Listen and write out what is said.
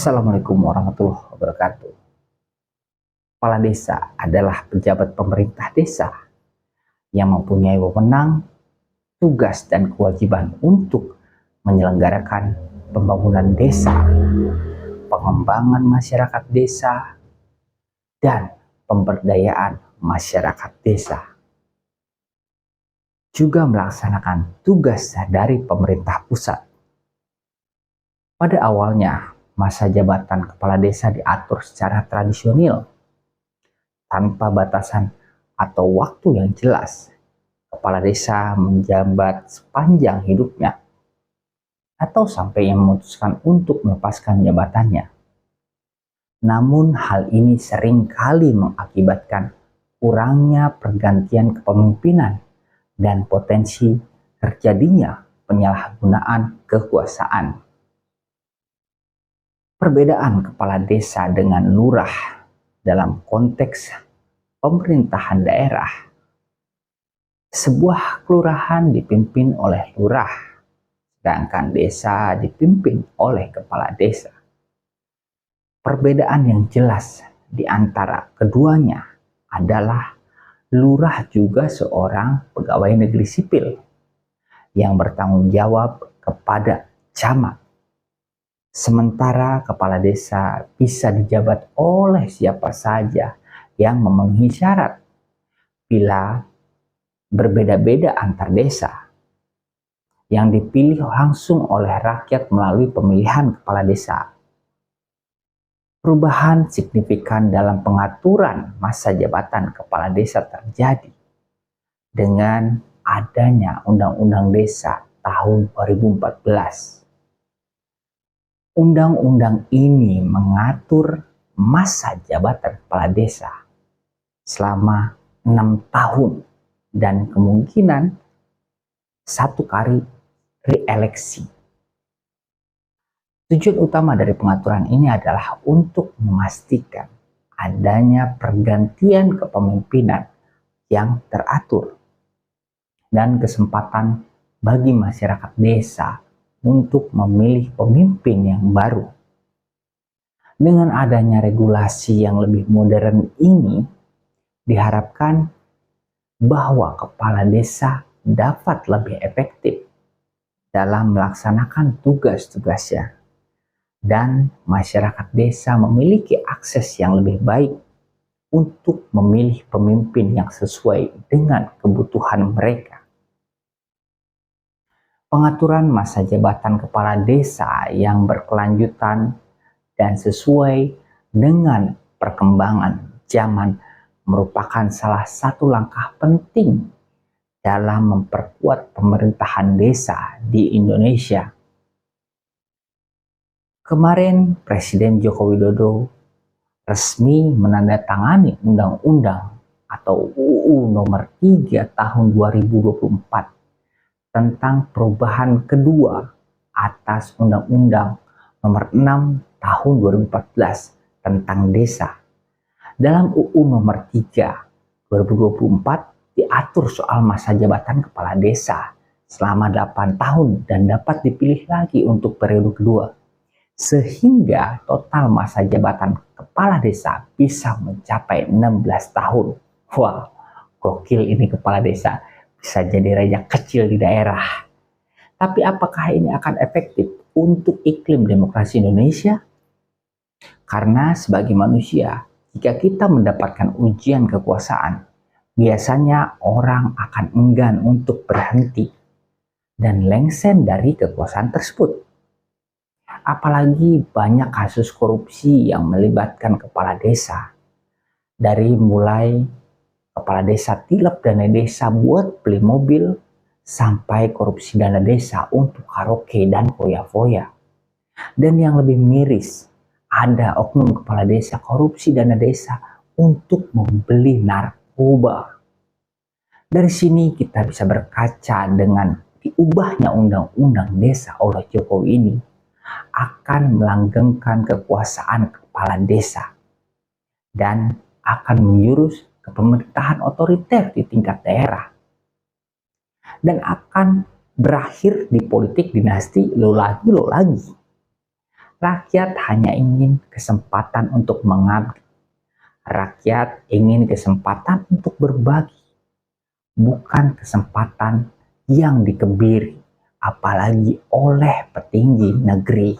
Assalamualaikum warahmatullahi wabarakatuh. Kepala desa adalah pejabat pemerintah desa yang mempunyai wewenang, tugas, dan kewajiban untuk menyelenggarakan pembangunan desa, pengembangan masyarakat desa, dan pemberdayaan masyarakat desa. Juga melaksanakan tugas dari pemerintah pusat. Pada awalnya, masa jabatan kepala desa diatur secara tradisional, tanpa batasan atau waktu yang jelas. Kepala desa menjabat sepanjang hidupnya, atau sampai yang memutuskan untuk melepaskan jabatannya. Namun hal ini sering kali mengakibatkan kurangnya pergantian kepemimpinan dan potensi terjadinya penyalahgunaan kekuasaan. Perbedaan kepala desa dengan lurah dalam konteks pemerintahan daerah. Sebuah kelurahan dipimpin oleh lurah, sedangkan desa dipimpin oleh kepala desa. Perbedaan yang jelas di antara keduanya adalah lurah juga seorang pegawai negeri sipil yang bertanggung jawab kepada camat. Sementara kepala desa bisa dijabat oleh siapa saja yang memenuhi syarat bila berbeda-beda antar desa yang dipilih langsung oleh rakyat melalui pemilihan kepala desa. Perubahan signifikan dalam pengaturan masa jabatan kepala desa terjadi dengan adanya Undang-Undang Desa tahun 2014. Undang-undang ini mengatur masa jabatan kepala desa selama 6 tahun dan kemungkinan 1 kali reeleksi. Tujuan utama dari pengaturan ini adalah untuk memastikan adanya pergantian kepemimpinan yang teratur dan kesempatan bagi masyarakat desa untuk memilih pemimpin yang baru. Dengan adanya regulasi yang lebih modern ini, diharapkan bahwa kepala desa dapat lebih efektif dalam melaksanakan tugas-tugasnya, dan masyarakat desa memiliki akses yang lebih baik untuk memilih pemimpin yang sesuai dengan kebutuhan mereka. Pengaturan masa jabatan kepala desa yang berkelanjutan dan sesuai dengan perkembangan zaman merupakan salah satu langkah penting dalam memperkuat pemerintahan desa di Indonesia. Kemarin Presiden Joko Widodo resmi menandatangani Undang-Undang atau UU Nomor 3 Tahun 2024 tentang perubahan kedua atas Undang-Undang Nomor 6 Tahun 2014 tentang desa. Dalam UU Nomor 3 2024 diatur soal masa jabatan kepala desa selama 8 tahun dan dapat dipilih lagi untuk periode kedua, sehingga total masa jabatan kepala desa bisa mencapai 16 tahun. Wah, gokil ini kepala desa, bisa jadi raja kecil di daerah. Tapi apakah ini akan efektif untuk iklim demokrasi Indonesia? Karena sebagai manusia, jika kita mendapatkan ujian kekuasaan, biasanya orang akan enggan untuk berhenti dan lengsen dari kekuasaan tersebut. Apalagi banyak kasus korupsi yang melibatkan kepala desa. Dari mulai kepala desa tilep dana desa buat beli mobil, sampai korupsi dana desa untuk karaoke dan foya-foya. Dan yang lebih miris, ada oknum kepala desa korupsi dana desa untuk membeli narkoba. Dari sini kita bisa berkaca dengan diubahnya Undang-Undang Desa oleh Jokowi ini akan melanggengkan kekuasaan kepala desa dan akan menjurus ke pemerintahan otoriter di tingkat daerah dan akan berakhir di politik dinasti lo lagi. Rakyat hanya ingin kesempatan untuk mengabdi. Rakyat ingin kesempatan untuk berbagi, bukan kesempatan yang dikebiri, apalagi oleh petinggi negeri.